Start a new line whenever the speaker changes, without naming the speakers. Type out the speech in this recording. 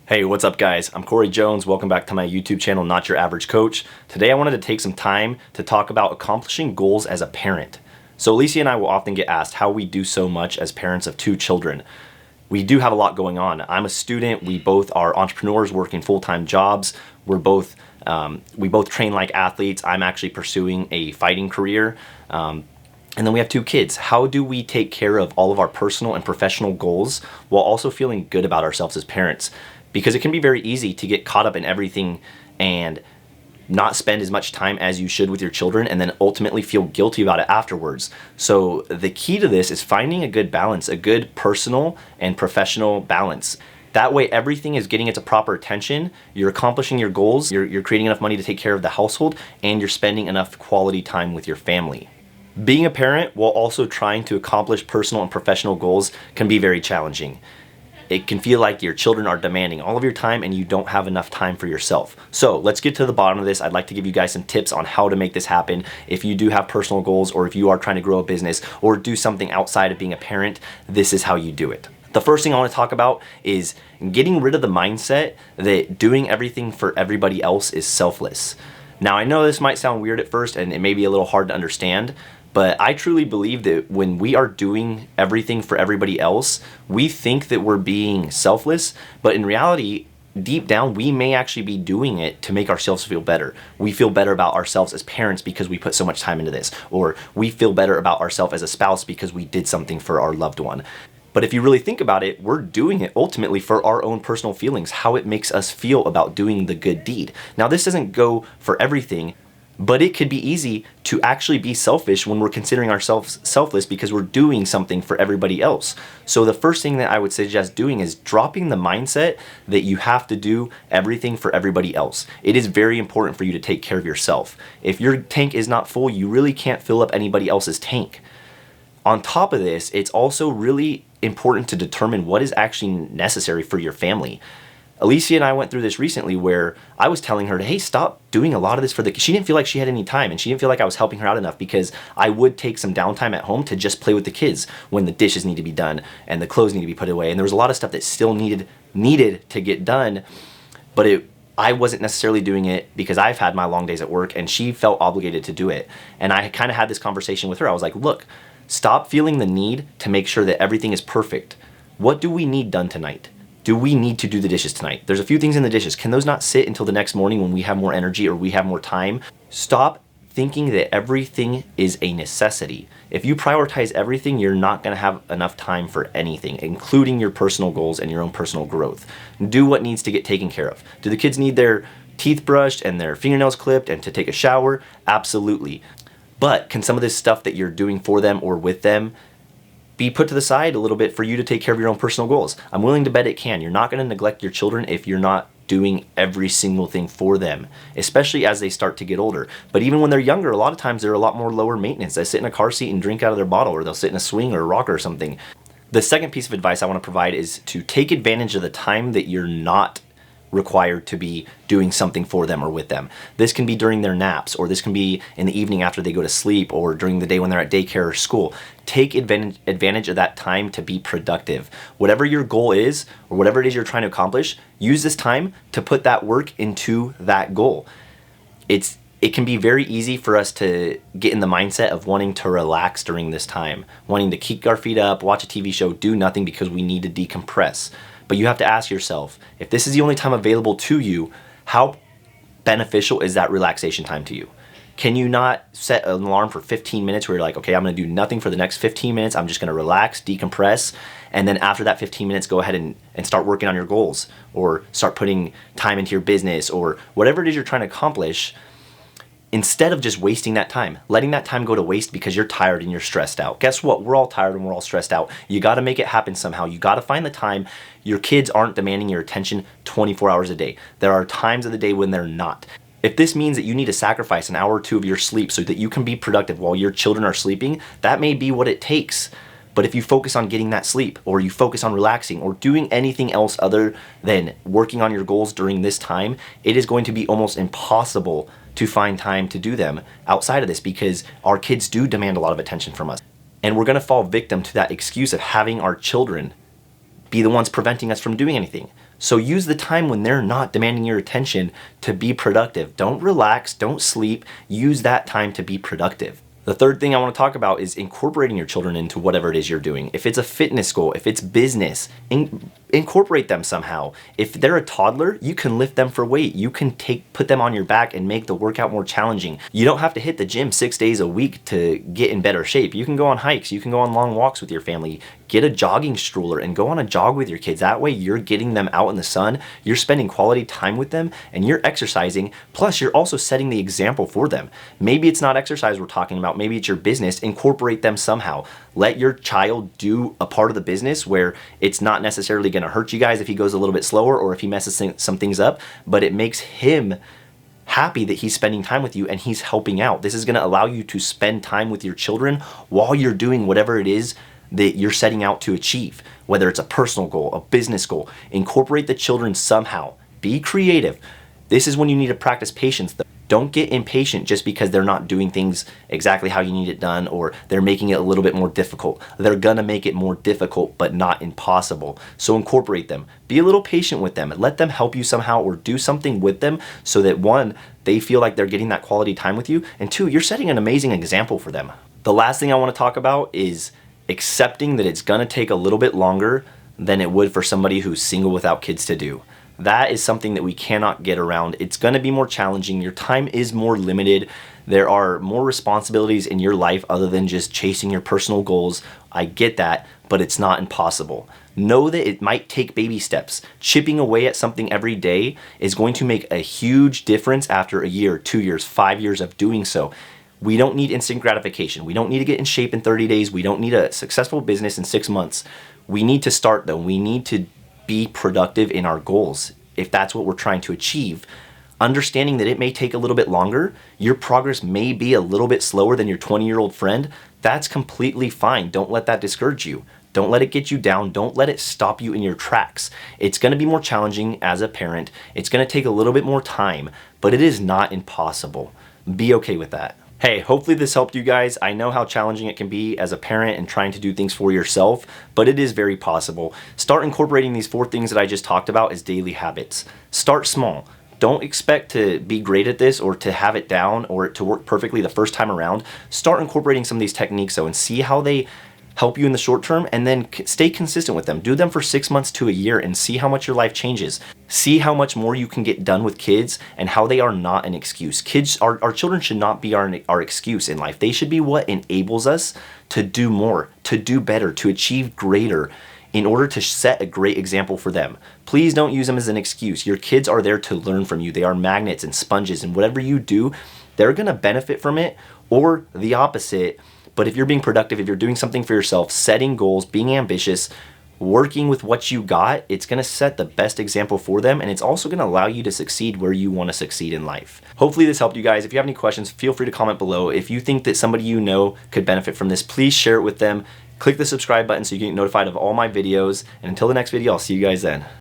Hey, what's up guys? I'm Corey Jones. Welcome back to my YouTube channel, Not Your Average Coach. Today I wanted to take some time to talk about accomplishing goals as a parent. So Alicia and I will often get asked how we do so much as parents of two children. We do have a lot going on. I'm a student. We both are entrepreneurs working full-time jobs. We both train like athletes. I'm actually pursuing a fighting career. And then we have two kids. How do we take care of all of our personal and professional goals while also feeling good about ourselves as parents? Because it can be very easy to get caught up in everything and not spend as much time as you should with your children and then ultimately feel guilty about it afterwards. So the key to this is finding a good balance, a good personal and professional balance. That way everything is getting its proper attention, you're accomplishing your goals, you're creating enough money to take care of the household, and you're spending enough quality time with your family. Being a parent while also trying to accomplish personal and professional goals can be very challenging. It can feel like your children are demanding all of your time and you don't have enough time for yourself. So let's get to the bottom of this. I'd like to give you guys some tips on how to make this happen. If you do have personal goals, or if you are trying to grow a business or do something outside of being a parent, this is how you do it. The first thing I want to talk about is getting rid of the mindset that doing everything for everybody else is selfless. Now I know this might sound weird at first and it may be a little hard to understand, but I truly believe that when we are doing everything for everybody else, we think that we're being selfless, but in reality, deep down, we may actually be doing it to make ourselves feel better. We feel better about ourselves as parents because we put so much time into this, or we feel better about ourselves as a spouse because we did something for our loved one. But if you really think about it, we're doing it ultimately for our own personal feelings, how it makes us feel about doing the good deed. Now, this doesn't go for everything, but it could be easy to actually be selfish when we're considering ourselves selfless because we're doing something for everybody else. So the first thing that I would suggest doing is dropping the mindset that you have to do everything for everybody else. It is very important for you to take care of yourself. If your tank is not full, you really can't fill up anybody else's tank. On top of this, it's also really important to determine what is actually necessary for your family. Alicia and I went through this recently where I was telling her, hey, stop doing a lot of this for the kids. She didn't feel like she had any time, and she didn't feel like I was helping her out enough because I would take some downtime at home to just play with the kids when the dishes need to be done and the clothes need to be put away. And there was a lot of stuff that still needed to get done, but I wasn't necessarily doing it because I've had my long days at work, and she felt obligated to do it. And I kind of had this conversation with her. I was like, look, stop feeling the need to make sure that everything is perfect. What do we need done tonight? Do we need to do the dishes tonight? There's a few things in the dishes. Can those not sit until the next morning when we have more energy or we have more time? Stop thinking that everything is a necessity. If you prioritize everything, you're not going to have enough time for anything, including your personal goals and your own personal growth. Do what needs to get taken care of. Do the kids need their teeth brushed and their fingernails clipped and to take a shower? Absolutely. But can some of this stuff that you're doing for them or with them be put to the side a little bit for you to take care of your own personal goals? I'm willing to bet it can. You're not going to neglect your children if you're not doing every single thing for them, especially as they start to get older. But even when they're younger, a lot of times they're a lot more lower maintenance. They sit in a car seat and drink out of their bottle, or they'll sit in a swing or a rocker or something. The second piece of advice I want to provide is to take advantage of the time that you're not required to be doing something for them or with them. This can be during their naps, or this can be in the evening after they go to sleep, or during the day when they're at daycare or school. Take advantage of that time to be productive. Whatever your goal is, or whatever it is you're trying to accomplish, use this time to put that work into that goal. It can be very easy for us to get in the mindset of wanting to relax during this time, wanting to keep our feet up, watch a TV show, do nothing because we need to decompress. But you have to ask yourself, if this is the only time available to you, how beneficial is that relaxation time to you? Can you not set an alarm for 15 minutes where you're like, okay, I'm gonna do nothing for the next 15 minutes, I'm just gonna relax, decompress, and then after that 15 minutes, go ahead and start working on your goals, or start putting time into your business, or whatever it is you're trying to accomplish, instead of just wasting that time, letting that time go to waste because you're tired and you're stressed out. Guess what? We're all tired and we're all stressed out. You got to make it happen somehow. You got to find the time. Your kids aren't demanding your attention 24 hours a day. There are times of the day when they're not. If this means that you need to sacrifice an hour or two of your sleep so that you can be productive while your children are sleeping, that may be what it takes. But if you focus on getting that sleep, or you focus on relaxing, or doing anything else other than working on your goals during this time, it is going to be almost impossible to find time to do them outside of this, because our kids do demand a lot of attention from us. And we're going to fall victim to that excuse of having our children be the ones preventing us from doing anything. So use the time when they're not demanding your attention to be productive. Don't relax, don't sleep. Use that time to be productive. The third thing I want to talk about is incorporating your children into whatever it is you're doing. If it's a fitness goal, if it's business, incorporate them somehow. If they're a toddler, you can lift them for weight. You can put them on your back and make the workout more challenging. You don't have to hit the gym 6 days a week to get in better shape. You can go on hikes, you can go on long walks with your family. Get a jogging stroller and go on a jog with your kids. That way you're getting them out in the sun, you're spending quality time with them, and you're exercising. Plus you're also setting the example for them. Maybe it's not exercise we're talking about, maybe it's your business. Incorporate them somehow. Let your child do a part of the business where it's not necessarily going to hurt you guys if he goes a little bit slower or if he messes some things up, but it makes him happy that he's spending time with you and he's helping out. This is going to allow you to spend time with your children while you're doing whatever it is that you're setting out to achieve, whether it's a personal goal, a business goal. Incorporate the children somehow. Be creative. This is when you need to practice patience. Don't get impatient just because they're not doing things exactly how you need it done or they're making it a little bit more difficult. They're gonna make it more difficult, but not impossible. So incorporate them. Be a little patient with them. Let them help you somehow or do something with them so that one, they feel like they're getting that quality time with you, and two, you're setting an amazing example for them. The last thing I wanna talk about is accepting that it's gonna take a little bit longer than it would for somebody who's single without kids to do. That is something that we cannot get around. It's gonna be more challenging. Your time is more limited. There are more responsibilities in your life other than just chasing your personal goals. I get that, but it's not impossible. Know that it might take baby steps. Chipping away at something every day is going to make a huge difference after a year, 2 years, 5 years of doing so. We don't need instant gratification. We don't need to get in shape in 30 days. We don't need a successful business in 6 months. We need to start though. We need to be productive in our goals if that's what we're trying to achieve. Understanding that it may take a little bit longer, your progress may be a little bit slower than your 20-year-old friend, that's completely fine. Don't let that discourage you. Don't let it get you down. Don't let it stop you in your tracks. It's gonna be more challenging as a parent. It's gonna take a little bit more time, but it is not impossible. Be okay with that. Hey, hopefully this helped you guys. I know how challenging it can be as a parent and trying to do things for yourself, but it is very possible. Start incorporating these 4 things that I just talked about as daily habits. Start small. Don't expect to be great at this or to have it down or it to work perfectly the first time around. Start incorporating some of these techniques though and see how they help you in the short term, and then stay consistent with them. Do them for 6 months to a year and see how much your life changes. See how much more you can get done with kids and how they are not an excuse. Our children should not be our excuse in life. They should be what enables us to do more, to do better, to achieve greater in order to set a great example for them. Please don't use them as an excuse. Your kids are there to learn from you. They are magnets and sponges, and whatever you do, they're gonna benefit from it or the opposite. But if you're being productive, if you're doing something for yourself, setting goals, being ambitious, working with what you got, it's gonna set the best example for them, and it's also gonna allow you to succeed where you wanna succeed in life. Hopefully this helped you guys. If you have any questions, feel free to comment below. If you think that somebody you know could benefit from this, please share it with them. Click the subscribe button so you get notified of all my videos. And until the next video, I'll see you guys then.